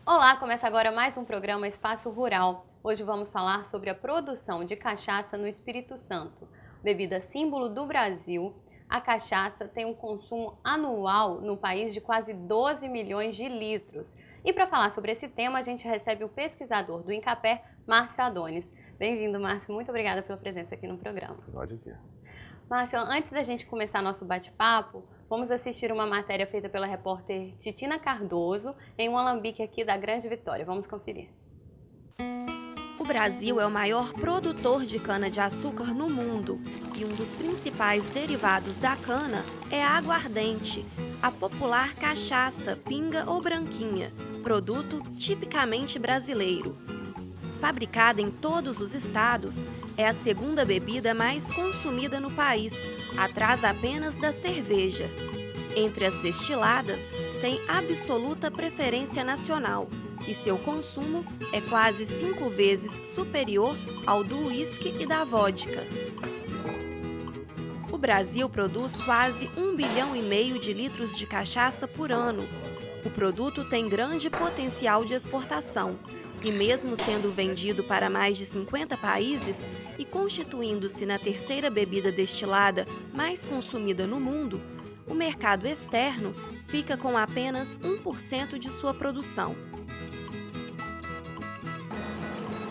Olá, começa agora mais um programa Espaço Rural. Hoje vamos falar sobre a produção de cachaça no Espírito Santo. Bebida símbolo do Brasil, a cachaça tem um consumo anual no país de quase 12 milhões de litros. E para falar sobre esse tema, a gente recebe o pesquisador do Incapé, Márcio Adonis. Bem-vindo, Márcio. Muito obrigada pela presença aqui no programa. Pode vir. Márcio, antes da gente começar nosso bate-papo, vamos assistir uma matéria feita pela repórter Titina Cardoso em um alambique aqui da Grande Vitória. Vamos conferir. O Brasil é o maior produtor de cana-de-açúcar no mundo e um dos principais derivados da cana é a aguardente, a popular cachaça, pinga ou branquinha, produto tipicamente brasileiro. Fabricada em todos os estados, é a segunda bebida mais consumida no país, atrás apenas da cerveja. Entre as destiladas, tem absoluta preferência nacional e seu consumo é quase 5 vezes superior ao do uísque e da vodka. O Brasil produz quase 1,5 bilhão de litros de cachaça por ano. O produto tem grande potencial de exportação e, mesmo sendo vendido para mais de 50 países e constituindo-se na terceira bebida destilada mais consumida no mundo, o mercado externo fica com apenas 1% de sua produção.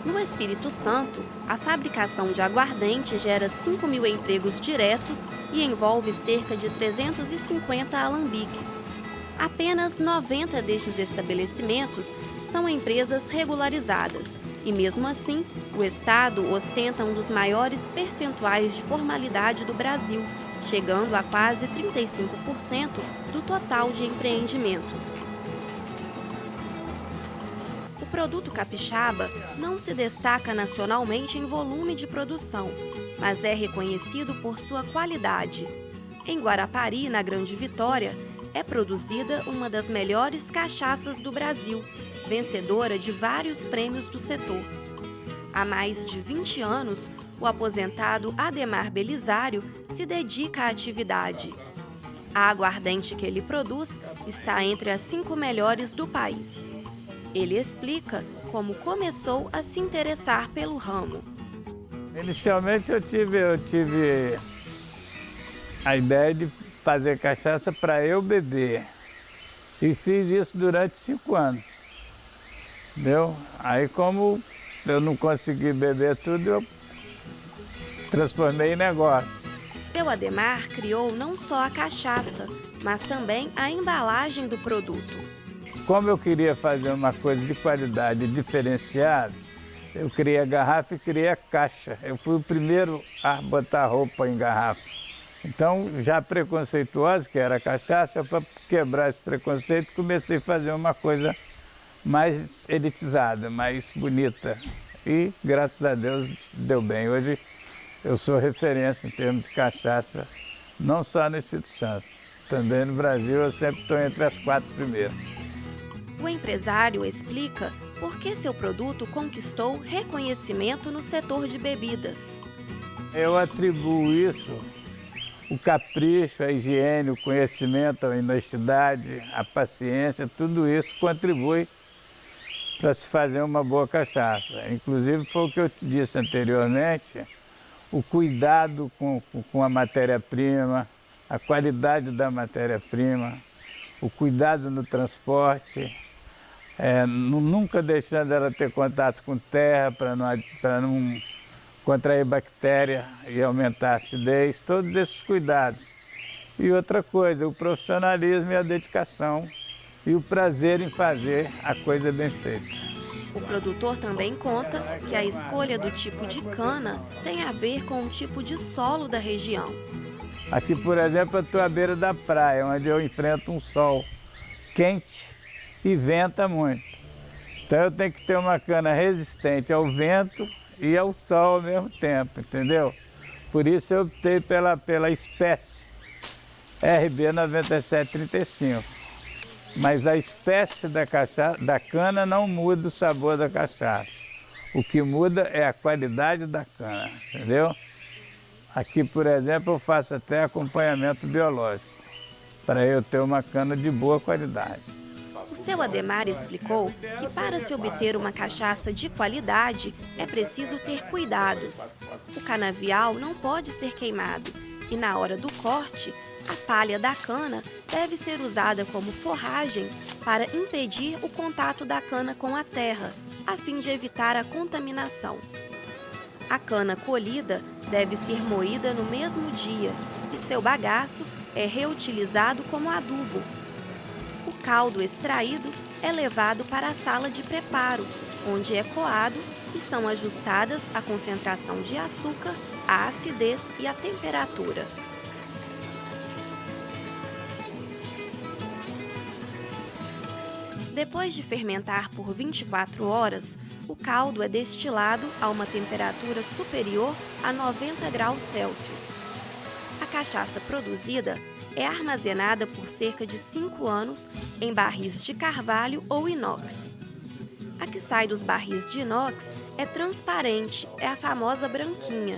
No Espírito Santo, a fabricação de aguardente gera 5 mil empregos diretos e envolve cerca de 350 alambiques. Apenas 90 destes estabelecimentos são empresas regularizadas e, mesmo assim, o Estado ostenta um dos maiores percentuais de formalidade do Brasil, chegando a quase 35% do total de empreendimentos. O produto capixaba não se destaca nacionalmente em volume de produção, mas é reconhecido por sua qualidade. Em Guarapari, na Grande Vitória, é produzida uma das melhores cachaças do Brasil, vencedora de vários prêmios do setor. Há mais de 20 anos, o aposentado Ademar Belisário se dedica à atividade. A aguardente que ele produz está entre as 5 melhores do país. Ele explica como começou a se interessar pelo ramo. Inicialmente eu tive a ideia de fazer cachaça para eu beber. E fiz isso durante 5 anos. Entendeu? Aí, como eu não consegui beber tudo, eu transformei em negócio. Seu Ademar criou não só a cachaça, mas também a embalagem do produto. Como eu queria fazer uma coisa de qualidade diferenciada, eu criei a garrafa e criei a caixa. Eu fui o primeiro a botar roupa em garrafa. Então, já preconceituosa, que era a cachaça, para quebrar esse preconceito, comecei a fazer uma coisa mais elitizada, mais bonita. E, graças a Deus, deu bem. Hoje eu sou referência em termos de cachaça, não só no Espírito Santo. Também no Brasil eu sempre estou entre as 4 primeiras. O empresário explica por que seu produto conquistou reconhecimento no setor de bebidas. Eu atribuo isso, o capricho, a higiene, o conhecimento, a honestidade, a paciência, tudo isso contribui para se fazer uma boa cachaça. Inclusive foi o que eu te disse anteriormente, o cuidado com a matéria-prima, a qualidade da matéria-prima, o cuidado no transporte, nunca deixando ela ter contato com terra para não contrair bactéria e aumentar a acidez, todos esses cuidados. E outra coisa, o profissionalismo e a dedicação e o prazer em fazer a coisa bem feita. O produtor também conta que a escolha do tipo de cana tem a ver com o tipo de solo da região. Aqui, por exemplo, eu estou à beira da praia, onde eu enfrento um sol quente e venta muito. Então eu tenho que ter uma cana resistente ao vento e ao sol ao mesmo tempo, entendeu? Por isso eu optei pela espécie RB 9735. Mas a espécie da cana não muda o sabor da cachaça. O que muda é a qualidade da cana, entendeu? Aqui, por exemplo, eu faço até acompanhamento biológico, para eu ter uma cana de boa qualidade. O seu Ademar explicou que para se obter uma cachaça de qualidade é preciso ter cuidados. O canavial não pode ser queimado e na hora do corte, a palha da cana deve ser usada como forragem para impedir o contato da cana com a terra, a fim de evitar a contaminação. A cana colhida deve ser moída no mesmo dia e seu bagaço é reutilizado como adubo. O caldo extraído é levado para a sala de preparo, onde é coado e são ajustadas a concentração de açúcar, a acidez e a temperatura. Depois de fermentar por 24 horas, o caldo é destilado a uma temperatura superior a 90 graus Celsius. A cachaça produzida é armazenada por cerca de 5 anos em barris de carvalho ou inox. A que sai dos barris de inox é transparente, é a famosa branquinha.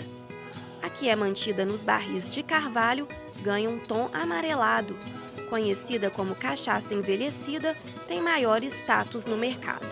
A que é mantida nos barris de carvalho ganha um tom amarelado. Conhecida como cachaça envelhecida, tem maior status no mercado.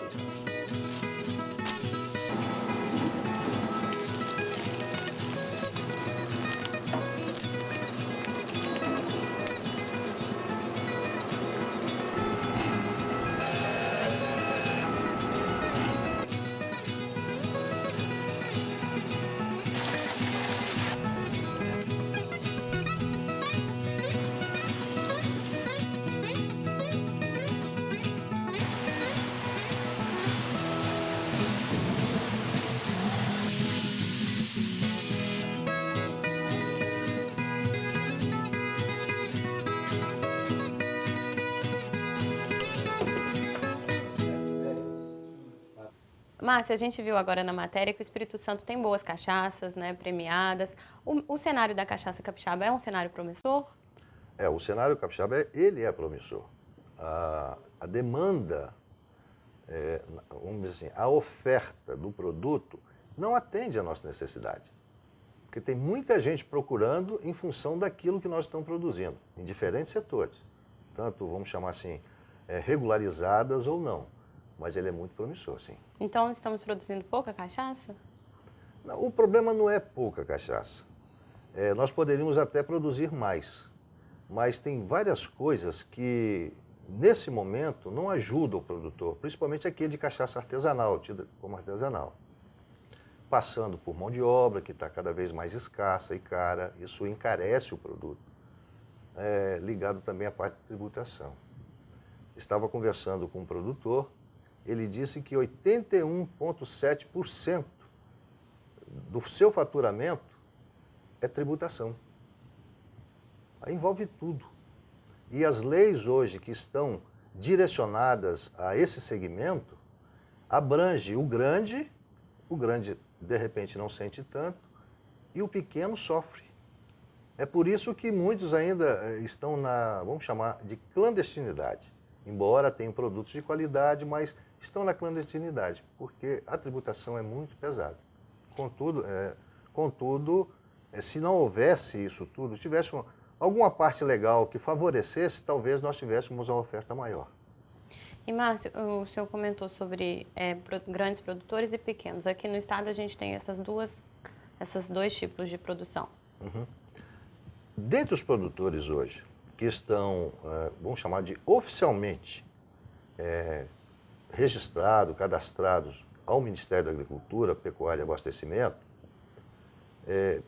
Márcia, a gente viu agora na matéria que o Espírito Santo tem boas cachaças, né, premiadas. O cenário da cachaça capixaba é um cenário promissor? O cenário capixaba, ele é promissor. A demanda, vamos dizer assim, a oferta do produto não atende à nossa necessidade. Porque tem muita gente procurando em função daquilo que nós estamos produzindo, em diferentes setores. Tanto, vamos chamar assim, regularizadas ou não. Mas ele é muito promissor, sim. Então, estamos produzindo pouca cachaça? Não, o problema não é pouca cachaça. Nós poderíamos até produzir mais. Mas tem várias coisas que, nesse momento, não ajudam o produtor, principalmente aquele de cachaça artesanal, tida como artesanal. Passando por mão de obra, que está cada vez mais escassa e cara, isso encarece o produto. Ligado também à parte de tributação. Estava conversando com um produtor, ele disse que 81,7% do seu faturamento é tributação. Aí envolve tudo. E as leis hoje que estão direcionadas a esse segmento abrange o grande de repente não sente tanto e o pequeno sofre. É por isso que muitos ainda estão vamos chamar de clandestinidade. Embora tenham produtos de qualidade, mas estão na clandestinidade, porque a tributação é muito pesada. Contudo, se não houvesse isso tudo, tivesse alguma parte legal que favorecesse, talvez nós tivéssemos uma oferta maior. E, Márcio, o senhor comentou sobre grandes produtores e pequenos. Aqui no estado a gente tem esses dois tipos de produção. Uhum. Dentre os produtores hoje, que estão, vamos chamar de oficialmente registrados, cadastrados ao Ministério da Agricultura, Pecuária e Abastecimento,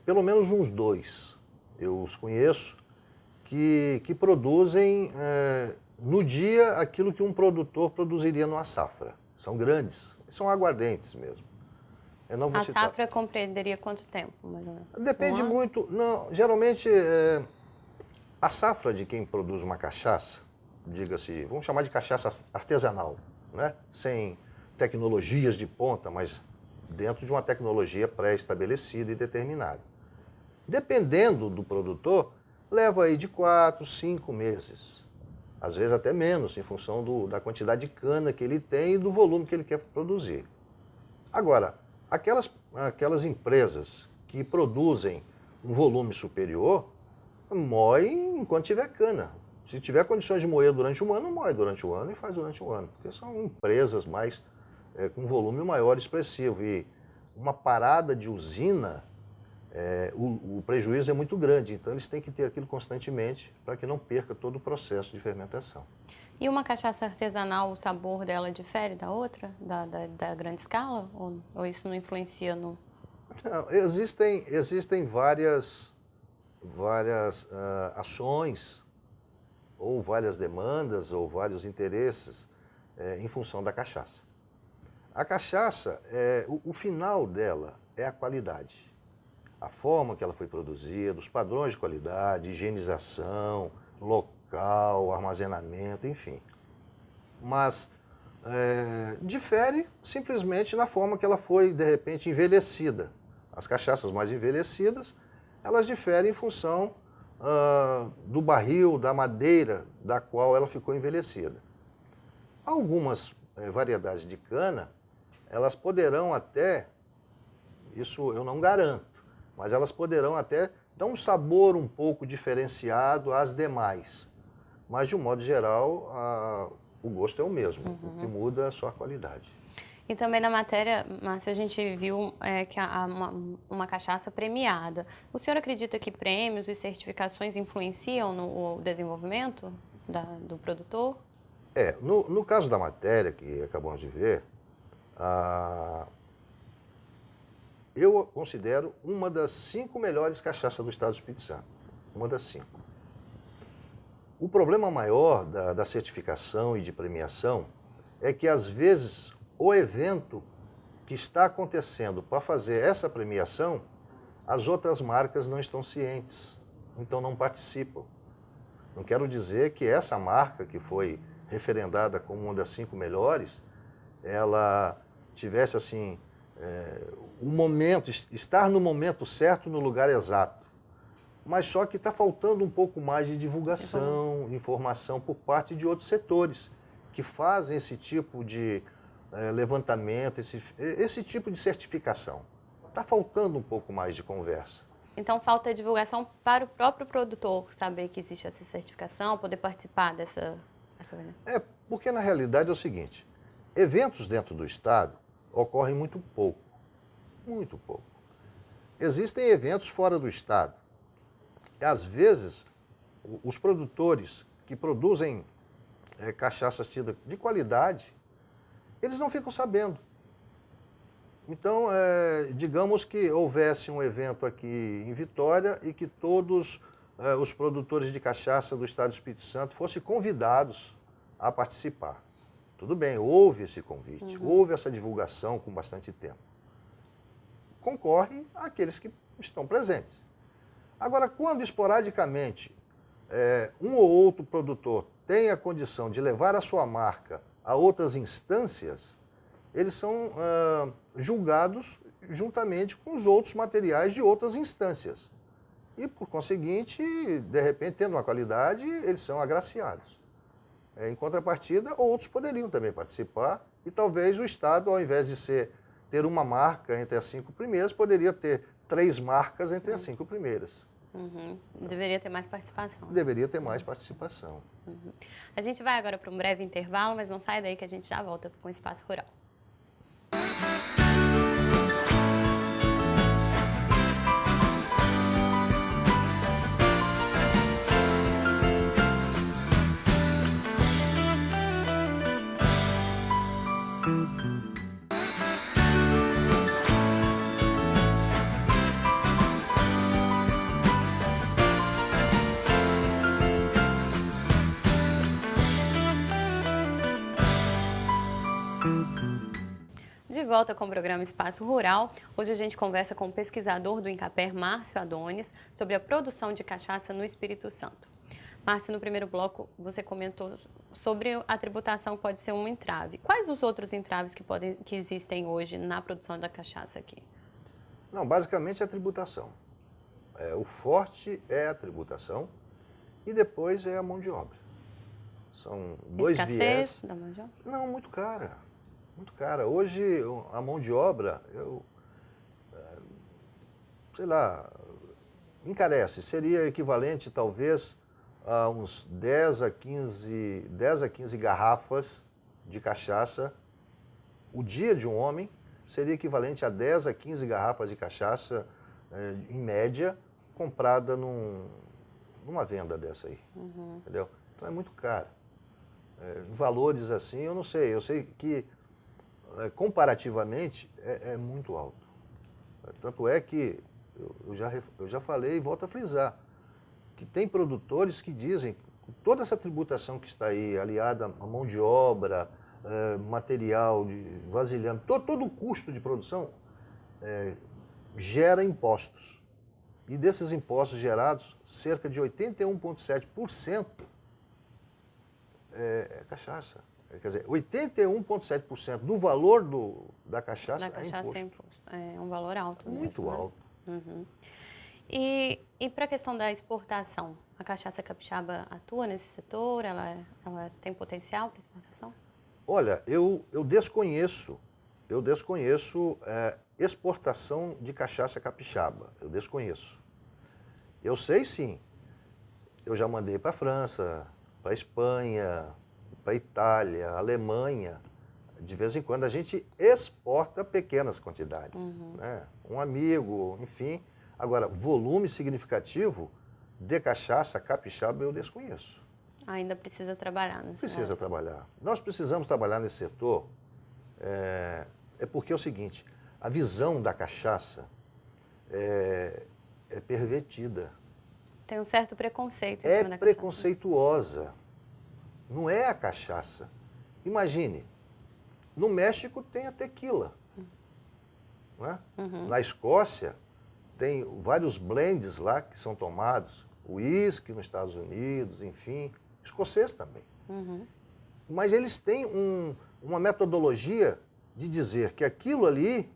pelo menos uns 2 eu os conheço, que produzem no dia aquilo que um produtor produziria numa safra. São grandes, são aguardentes mesmo. Eu não vou citar. Safra compreenderia quanto tempo, mais ou menos? Depende muito. Não, geralmente, a safra de quem produz uma cachaça, diga-se, vamos chamar de cachaça artesanal, né? Sem tecnologias de ponta, mas dentro de uma tecnologia pré-estabelecida e determinada. Dependendo do produtor, leva aí de 4, 5 meses. Às vezes até menos, em função da quantidade de cana que ele tem e do volume que ele quer produzir. Agora, aquelas empresas que produzem um volume superior, moem enquanto tiver cana. Se tiver condições de moer durante um ano, moe durante um ano e faz durante um ano. Porque são empresas mais com volume maior expressivo. E uma parada de usina, o prejuízo é muito grande. Então eles têm que ter aquilo constantemente para que não perca todo o processo de fermentação. E uma cachaça artesanal, o sabor dela difere da outra, da grande escala? Ou isso não influencia no... Não, existem várias ações, ou várias demandas, ou vários interesses em função da cachaça. A cachaça, o final dela é a qualidade. A forma que ela foi produzida, os padrões de qualidade, higienização, local, armazenamento, enfim. Mas difere simplesmente na forma que ela foi, de repente, envelhecida. As cachaças mais envelhecidas, elas diferem em função do barril, da madeira da qual ela ficou envelhecida. Algumas variedades de cana, elas poderão até, isso eu não garanto, mas elas poderão até dar um sabor um pouco diferenciado às demais. Mas, de um modo geral, o gosto é o mesmo. O que muda é só a qualidade. E também na matéria, Márcio, a gente viu que há uma cachaça premiada. O senhor acredita que prêmios e certificações influenciam no desenvolvimento do produtor? No caso da matéria que acabamos de ver, eu considero uma das 5 melhores cachaças do estado do Espírito Santo. Uma das 5. O problema maior da certificação e de premiação é que, às vezes, o evento que está acontecendo para fazer essa premiação, as outras marcas não estão cientes, então não participam. Não quero dizer que essa marca, que foi referendada como uma das 5 melhores, ela tivesse assim, estar no momento certo, no lugar exato. Mas só que está faltando um pouco mais de divulgação, informação por parte de outros setores que fazem esse tipo de levantamento, esse tipo de certificação. Está faltando um pouco mais de conversa. Então falta divulgação para o próprio produtor saber que existe essa certificação, poder participar dessa... Porque na realidade é o seguinte, eventos dentro do estado ocorrem muito pouco. Muito pouco. Existem eventos fora do estado. Às vezes, os produtores que produzem cachaças tidas de qualidade, eles não ficam sabendo. Então, digamos que houvesse um evento aqui em Vitória e que todos os produtores de cachaça do estado do Espírito Santo fossem convidados a participar. Tudo bem, houve esse convite, houve essa divulgação com bastante tempo. Concorre àqueles que estão presentes. Agora, quando esporadicamente um ou outro produtor tem a condição de levar a sua marca a outras instâncias, eles são julgados juntamente com os outros materiais de outras instâncias. E, por conseguinte, de repente, tendo uma qualidade, eles são agraciados. Em contrapartida, outros poderiam também participar e talvez o Estado, ao invés de ter uma marca entre as 5 primeiras, poderia ter 3 marcas entre as 5 primeiras. Deveria ter mais participação. Deveria ter mais participação. A gente vai agora para um breve intervalo, mas não sai daí que a gente já volta com o Espaço Rural. De volta com o programa Espaço Rural. Hoje a gente conversa com o pesquisador do INCAPER, Márcio Adonis, sobre a produção de cachaça no Espírito Santo. Márcio, no primeiro bloco você comentou sobre a tributação que pode ser um entrave. Quais os outros entraves que existem hoje na produção da cachaça aqui? Não, basicamente é a tributação. O forte é a tributação e depois é a mão de obra. São dois viés. Da mão de obra? Não, muito cara. Muito cara. Hoje, a mão de obra, sei lá, encarece. Seria equivalente, talvez, uns 10 a 15 garrafas de cachaça. O dia de um homem seria equivalente a 10 a 15 garrafas de cachaça, em média, comprada numa venda dessa aí. Entendeu? Então é muito caro. Valores assim, eu não sei. Eu sei que, comparativamente, é muito alto. Tanto é que eu já falei e volto a frisar, que tem produtores que dizem que toda essa tributação que está aí, aliada à mão de obra, material, vasilhame, todo o custo de produção gera impostos. E desses impostos gerados, cerca de 81,7% é cachaça. Quer dizer, 81,7% do valor da cachaça é imposto. É um valor alto. Muito mesmo, alto. Né? E para a questão da exportação, a cachaça capixaba atua nesse setor? Ela tem potencial para exportação? Olha, eu desconheço exportação de cachaça capixaba. Eu desconheço. Eu sei sim. Eu já mandei para a França, para a Espanha, para a Itália, Alemanha. De vez em quando a gente exporta pequenas quantidades. Né? Um amigo, enfim. Agora, volume significativo de cachaça capixaba eu desconheço. Ainda precisa trabalhar nesse Precisa lado. trabalhar. Nós precisamos trabalhar nesse setor, porque é o seguinte, a visão da cachaça é pervertida. Tem um certo preconceito em É cima da preconceituosa. Não é a cachaça. Imagine, no México tem a tequila. Né? Na Escócia tem vários blends lá que são tomados, uísque nos Estados Unidos, enfim, escocês também. Mas eles têm uma metodologia de dizer que aquilo ali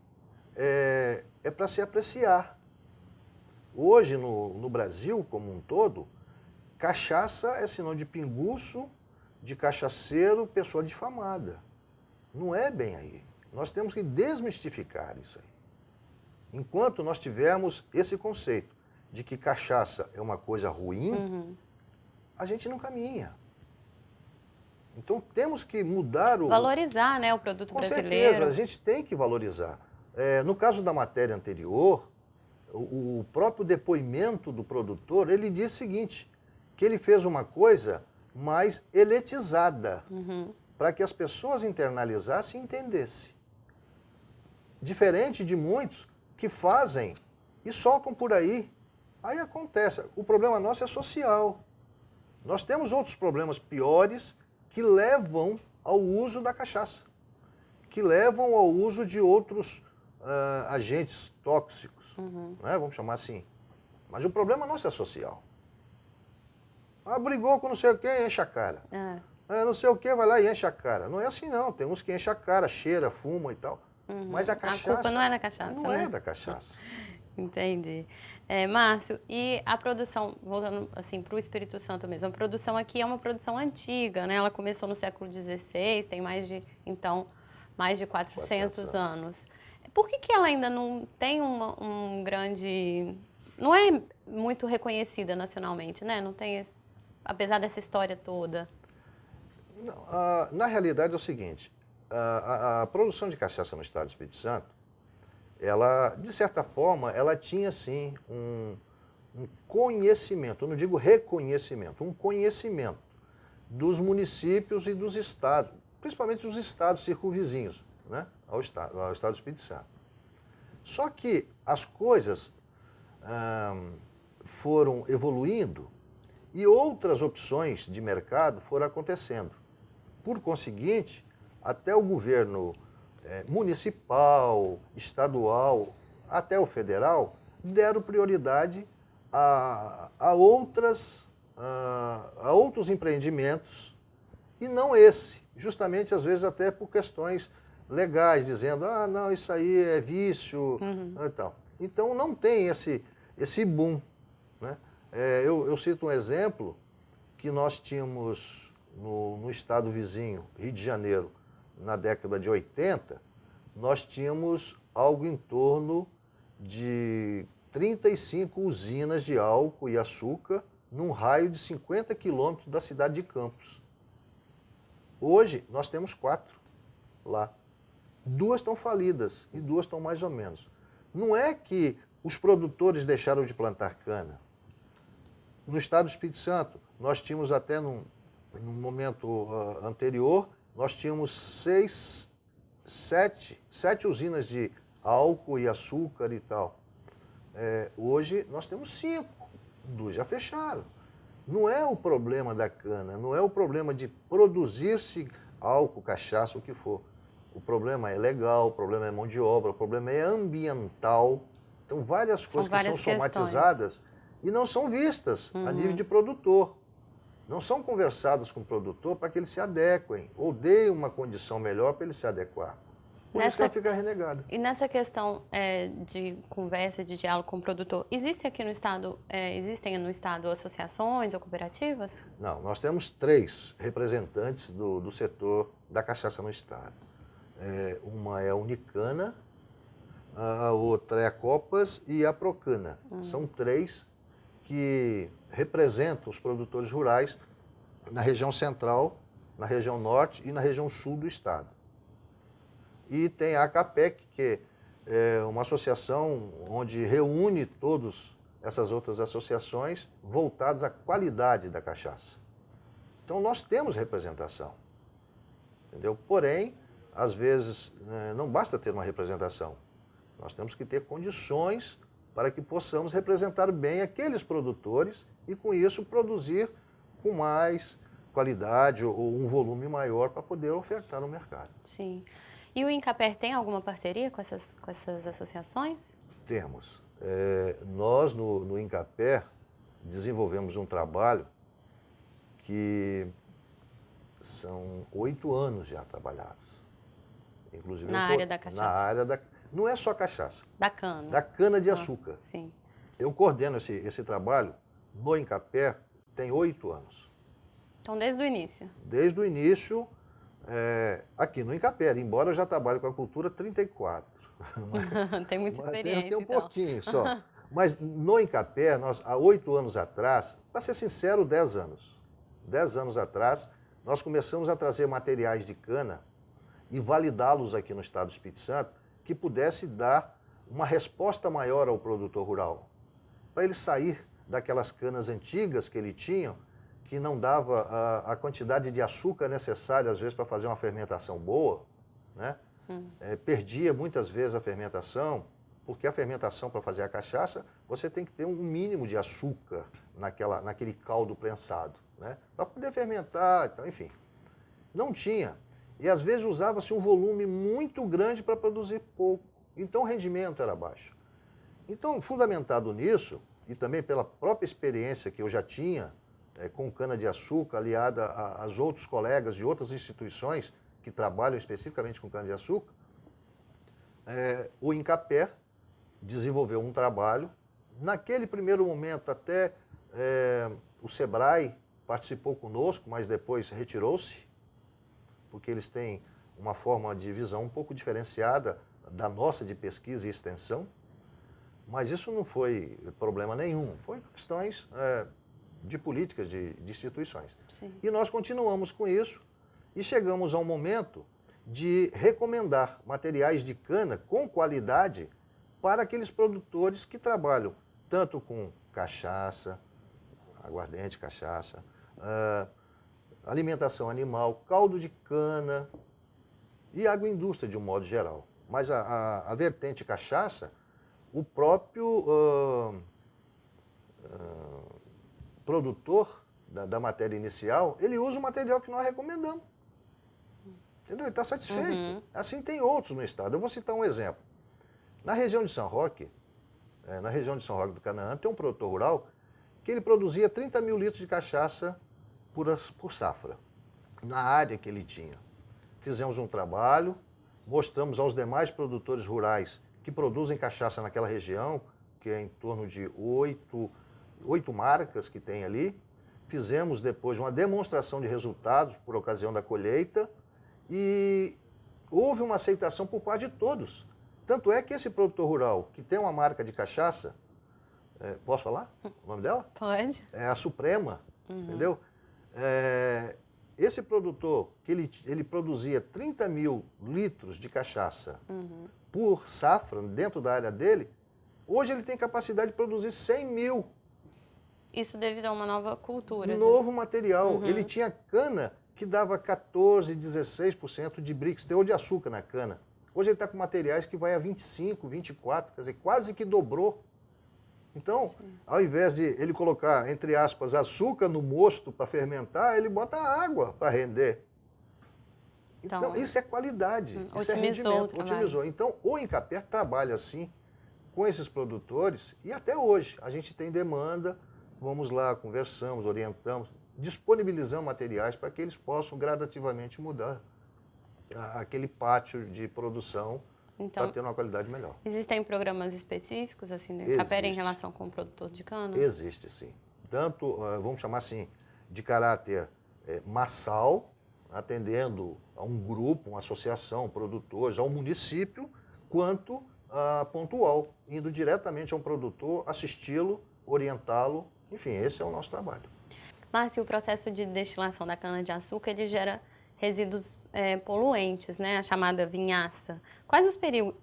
é para se apreciar. Hoje, no Brasil como um todo, cachaça é sinônimo de pinguço, de cachaceiro, pessoa difamada. Não é bem aí. Nós temos que desmistificar isso aí. Enquanto nós tivermos esse conceito de que cachaça é uma coisa ruim, a gente não caminha. Então temos que mudar Valorizar, né, o produto brasileiro. Com certeza, a gente tem que valorizar. No caso da matéria anterior, o próprio depoimento do produtor, ele diz o seguinte, que ele fez uma coisa mais eletizada, para que as pessoas internalizassem e entendessem. Diferente de muitos que fazem e soltam por aí. Aí acontece. O problema nosso é social. Nós temos outros problemas piores que levam ao uso da cachaça, que levam ao uso de outros agentes tóxicos, né? Vamos chamar assim. Mas o problema nosso é social. Brigou com não sei o que, enche a cara. Não sei o que, vai lá e enche a cara. Não é assim não, tem uns que enchem a cara, cheira, fuma e tal. Mas a cachaça... A culpa não é da cachaça, Não né? é da cachaça. Entendi. Márcio, e a produção, voltando assim para o Espírito Santo mesmo, a produção aqui é uma produção antiga, né? Ela começou no século XVI, tem mais de 400 anos. Por que ela ainda não tem um grande... Não é muito reconhecida nacionalmente, né? Não tem, apesar dessa história toda. Não, na realidade é o seguinte, a produção de cachaça no estado do Espírito Santo, ela, de certa forma, ela tinha, sim, um conhecimento, eu não digo reconhecimento, um conhecimento dos municípios e dos estados, principalmente dos estados circunvizinhos, né, ao estado do Espírito Santo. Só que as coisas foram evoluindo e outras opções de mercado foram acontecendo. Por conseguinte, até o governo municipal, estadual, até o federal, deram prioridade a outros empreendimentos e não esse, justamente às vezes até por questões legais, dizendo, não, isso aí é vício e tal. Então não tem esse boom, né? Eu cito um exemplo que nós tínhamos no estado vizinho, Rio de Janeiro, na década de 80, nós tínhamos algo em torno de 35 usinas de álcool e açúcar num raio de 50 quilômetros da cidade de Campos. Hoje, nós temos 4 lá. 2 estão falidas e 2 estão mais ou menos. Não é que os produtores deixaram de plantar cana. No estado do Espírito Santo, nós tínhamos até num momento anterior, nós tínhamos 7 usinas de álcool e açúcar e tal. Hoje nós temos 5, 2 já fecharam. Não é o problema da cana, não é o problema de produzir-se álcool, cachaça, o que for. O problema é legal, o problema é mão de obra, o problema é ambiental. Então, várias coisas que são somatizadas e não são vistas a nível de produtor. Não são conversadas com o produtor para que eles se adequem ou deem uma condição melhor para ele se adequar. Por isso que ela fica renegada. E nessa questão de conversa, de diálogo com o produtor, existem no Estado associações ou cooperativas? Não, nós temos 3 representantes do setor da cachaça no Estado. Uma é a Unicana, a outra é a Copas e a Procana. São 3 que representam os produtores rurais na região central, na região norte e na região sul do estado. E tem a ACAPEC, que é uma associação onde reúne todas essas outras associações voltadas à qualidade da cachaça. Então nós temos representação, entendeu? Porém, às vezes, não basta ter uma representação. Nós temos que ter condições para que possamos representar bem aqueles produtores e, com isso, produzir com mais qualidade ou um volume maior para poder ofertar no mercado. Sim. E o Incaper tem alguma parceria com essas associações? Temos. Nós, no Incaper, desenvolvemos um trabalho que são 8 anos já trabalhados. Inclusive, na área da cachaça? Na área da... Não é só cachaça. Da cana. Da cana-de-açúcar. Sim. Eu coordeno esse trabalho no Incaper tem 8 anos. Então, desde o início? Desde o início, aqui no Incaper, embora eu já trabalhe com a cultura há 34. Tem muita experiência, Tem um então. pouquinho só. Mas no Incaper, nós, há 8 anos atrás, para ser sincero, 10 anos. 10 anos atrás, nós começamos a trazer materiais de cana e validá-los aqui no estado do Espírito Santo, que pudesse dar uma resposta maior ao produtor rural. Para ele sair daquelas canas antigas que ele tinha, que não dava a quantidade de açúcar necessária, às vezes, para fazer uma fermentação boa, né? Perdia muitas vezes a fermentação, porque a fermentação para fazer a cachaça, você tem que ter um mínimo de açúcar naquele caldo prensado, né? Para poder fermentar, então, enfim. Não tinha. E às vezes usava-se um volume muito grande para produzir pouco. Então o rendimento era baixo. Então, fundamentado nisso, e também pela própria experiência que eu já tinha com cana-de-açúcar, aliada aos outros colegas de outras instituições que trabalham especificamente com cana-de-açúcar, o Incaper desenvolveu um trabalho. Naquele primeiro momento, até o Sebrae participou conosco, mas depois retirou-se, porque eles têm uma forma de visão um pouco diferenciada da nossa de pesquisa e extensão, mas isso não foi problema nenhum, foi questões de políticas de instituições. Sim. E nós continuamos com isso e chegamos a um momento de recomendar materiais de cana com qualidade para aqueles produtores que trabalham tanto com cachaça, aguardente, cachaça, alimentação animal, caldo de cana e agroindústria de um modo geral. Mas a vertente cachaça, o próprio produtor da matéria inicial, ele usa o material que nós recomendamos. Entendeu? Ele está satisfeito. Assim tem outros no estado. Eu vou citar um exemplo. Na região de São Roque, do Canaã, tem um produtor rural que ele produzia 30 mil litros de cachaça por safra, na área que ele tinha. Fizemos um trabalho, mostramos aos demais produtores rurais que produzem cachaça naquela região, que é em torno de 8 marcas que tem ali. Fizemos depois uma demonstração de resultados por ocasião da colheita e houve uma aceitação por parte de todos. Tanto é que esse produtor rural, que tem uma marca de cachaça, Posso falar o nome dela? Pode. É a Suprema, entendeu? Esse produtor, que ele produzia 30 mil litros de cachaça por safra dentro da área dele, hoje ele tem capacidade de produzir 100 mil. Isso devido a uma nova cultura. Novo material. Ele tinha cana que dava 14%, 16% de brix, teor de açúcar na cana. Hoje ele está com materiais que vai a 25%, 24%, quer dizer, quase que dobrou. Então, ao invés de ele colocar, entre aspas, açúcar no mosto para fermentar, ele bota água para render. Então, isso é qualidade, isso é rendimento, otimizou. Então, o Incaper trabalha assim com esses produtores e até hoje a gente tem demanda, vamos lá, conversamos, orientamos, disponibilizamos materiais para que eles possam gradativamente mudar aquele pátio de produção para ter uma qualidade melhor. Existem programas específicos assim no Incaper em relação com o produtor de cana? Existe, sim. Tanto, vamos chamar assim, de caráter massal, atendendo a um grupo, uma associação, produtores, ao município, quanto pontual, indo diretamente a um produtor, assisti-lo, orientá-lo, enfim, esse é o nosso trabalho. Márcio, o processo de destilação da cana-de-açúcar, ele gera resíduos poluentes, né? A chamada vinhaça. Quais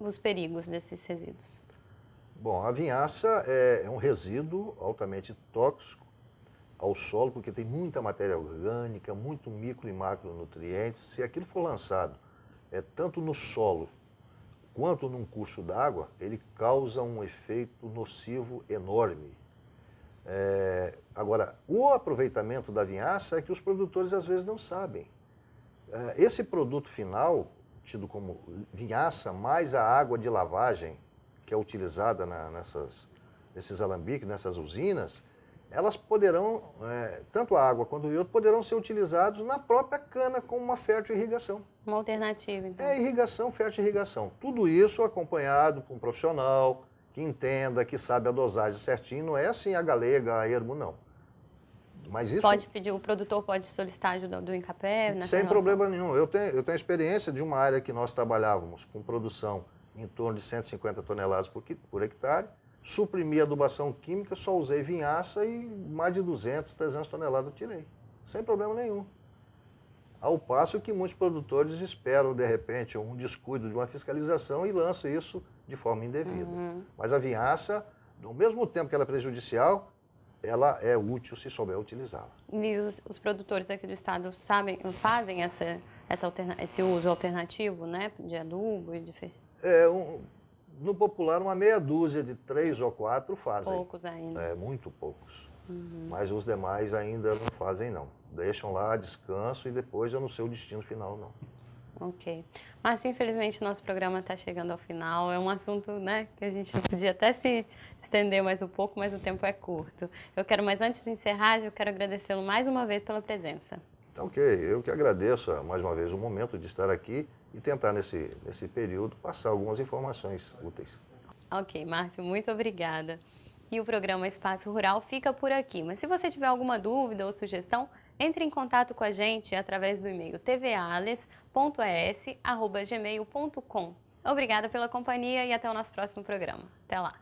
os perigos desses resíduos? Bom, a vinhaça é um resíduo altamente tóxico ao solo, porque tem muita matéria orgânica, muito micro e macronutrientes. Se aquilo for lançado tanto no solo quanto num curso d'água, ele causa um efeito nocivo enorme. Agora, o aproveitamento da vinhaça é que os produtores às vezes não sabem. Esse produto final, tido como vinhaça, mais a água de lavagem, que é utilizada nesses alambiques, nessas usinas, elas poderão, tanto a água quanto o iodo, poderão ser utilizados na própria cana como uma fértil irrigação. Uma alternativa, então. Irrigação, fértil irrigação. Tudo isso acompanhado por um profissional que entenda, que sabe a dosagem certinho. Não é assim a galega, a ermo, não. Mas isso... O produtor pode solicitar ajuda do Incaper? Sem problema nenhum. Eu tenho experiência de uma área que nós trabalhávamos com produção em torno de 150 toneladas por hectare. Suprimi a adubação química, só usei vinhaça e mais de 200, 300 toneladas eu tirei. Sem problema nenhum. Ao passo que muitos produtores esperam, de repente, um descuido de uma fiscalização e lançam isso de forma indevida. Mas a vinhaça, ao mesmo tempo que ela é prejudicial, ela é útil se souber utilizá-la. E os produtores aqui do estado fazem esse uso alternativo, né, de adubo e de... No popular, uma meia dúzia de 3 ou 4 fazem. Poucos ainda. Muito poucos. Mas os demais ainda não fazem, não. Deixam lá, descanso e depois eu não sei o destino final, não. Ok. Mas, infelizmente, nosso programa está chegando ao final. É um assunto, né, que a gente podia até se estender mais um pouco, mas o tempo é curto. Mas antes de encerrar, eu quero agradecê-lo mais uma vez pela presença. Ok. Eu que agradeço mais uma vez o momento de estar aqui e tentar, nesse período, passar algumas informações úteis. Ok, Márcio, muito obrigada. E o programa Espaço Rural fica por aqui. Mas se você tiver alguma dúvida ou sugestão, entre em contato com a gente através do e-mail tvales.es@gmail.com. Obrigada pela companhia e até o nosso próximo programa. Até lá!